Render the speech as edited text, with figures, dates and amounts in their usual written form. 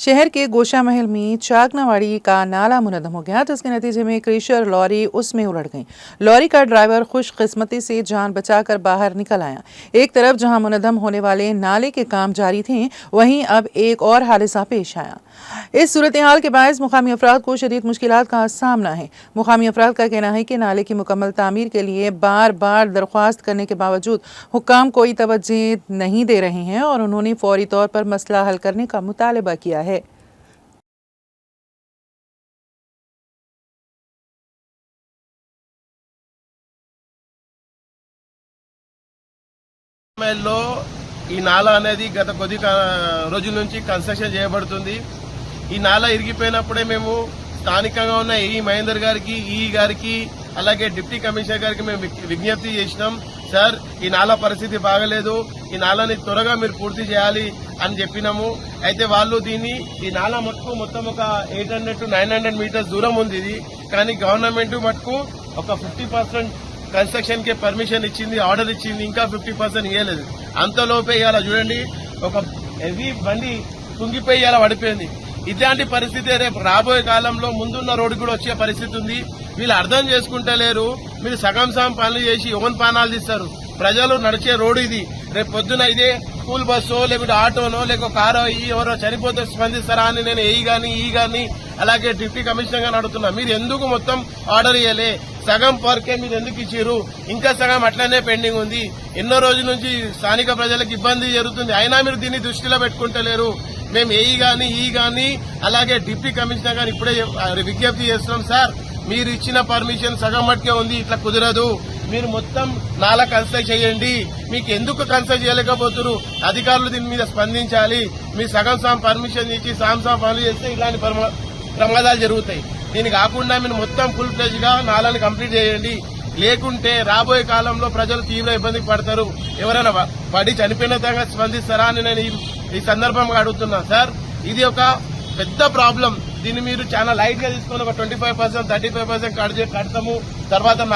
शहर के गोशा महल में चाकनावाड़ी का नाला मुनद्दम हो गया, जिसके नतीजे में क्रेशर लॉरी उसमें उलट गई। लॉरी का ड्राइवर खुशकिस्मती से जान बचाकर बाहर निकल आया। एक तरफ जहां मुनद्दम होने वाले नाले के काम जारी थे, वहीं अब एक और हादसा पेश आया। इस सूरत हाल के बायस मुकामी अफराद को शदीद मुश्किलात का सामना है। मुकामी अफराद का कहना है कि नाले की मुकम्मल तामीर के लिए बार बार दरख्वास्त करने के बावजूद हुक्काम कोई तवज्जो नहीं दे रहे हैं और उन्होंने फौरी तौर पर मसला हल करने का मुतालबा किया है। లో ఈ నాలా అనేది గత కొద్ది రోజుల నుంచి కన్స్ట్రక్షన్ చేయబడుతుంది. ఈ నాలా ఇరిగిపోయినప్పుడే మేము స్థానికంగా ఉన్న ఈ మహేందర్ గారికి, ఈ గారికి, అలాగే డిప్యూటీ కమిషనర్ గారికి మేము విజ్ఞప్తి చేసినాం. సార్, ఈ నాలా పరిస్థితి బాగలేదు, ఈ నాలాని త్వరగా మీరు పూర్తి చేయాలి అని చెప్పినాము. అయితే వాళ్ళు ఈ నాలా మటుకు మొత్తం ఒక 800 to 900 మీటర్స్ దూరం ఉంది ఇది. కానీ గవర్నమెంట్ మటుకు ఒక 50% కన్స్ట్రక్షన్ కి పర్మిషన్ ఇచ్చింది, ఆర్డర్ ఇచ్చింది, ఇంకా 50% ఇవ్వలేదు. అంతలోపే ఇవాళ చూడండి, ఒక హెవీ బండి కుంగిపోయి ఇలా పడిపోయింది. ఇట్లాంటి పరిస్థితి రేపు రాబోయే కాలంలో ముందున్న రోడ్డు కూడా వచ్చే పరిస్థితి ఉంది. వీళ్ళు అర్థం చేసుకుంటలేరు. మీరు సగం పనులు చేసి ఓన్ పానాలు తీస్తారు. ప్రజలు నడిచే రోడ్డు ఇది. రేపు పొద్దున ఇదే స్కూల్ బస్సో లేకపోతే ఆటోనో లేక కారో ఎవరో చనిపోతే స్పందిస్తారా అని నేను ఈ గాని అలాగే డిప్యూటీ కమిషనర్ గాని అడుగుతున్నా. మీరు ఎందుకు మొత్తం ఆర్డర్ ఇవ్వలే? సగం వర్కే మీరు ఎందుకు ఇచ్చారు? ఇంకా సగం అట్లనే పెండింగ్ ఉంది. ఎన్నో రోజుల నుంచి స్థానిక ప్రజలకు ఇబ్బంది జరుగుతుంది, అయినా మీరు దీన్ని దృష్టిలో పెట్టుకుంటలేరు. మేము ఈ గాని అలాగే డిప్యూటీ కమిషనర్ గారు ఇప్పుడే విజ్ఞప్తి చేస్తున్నాం. సార్, మీరు ఇచ్చిన పర్మిషన్ సగం మట్టుకే ఉంది, ఇట్లా కుదరదు. మీరు మొత్తం నాలా కన్స్ట్రక్ట్ చేయండి. మీకు ఎందుకు కన్స్ట్రక్ట్ చేయలేకపోతున్నారు? అధికారులు దీని మీద స్పందించాలి. మీరు సగం పర్మిషన్ ఇచ్చి పనులు చేస్తే ఇలాంటి ప్రమాదాలు జరుగుతాయి. దీని కాకుండా మీరు మొత్తం ఫుల్ ఫ్లెజ్ గా నాలాని కంప్లీట్ చేయండి. లేకుంటే రాబోయే కాలంలో ప్రజలు తీవ్ర ఇబ్బందికి పడతారు. ఎవరైనా పడి చనిపోయిన విధంగా స్పందిస్తారా అని నేను ఈ సందర్భంగా అడుగుతున్నా. సార్, ఇది ఒక పెద్ద ప్రాబ్లం. దీన్ని మీరు చాలా లైట్ గా తీసుకొని ఒక 25%, 35% కడతాము. తర్వాత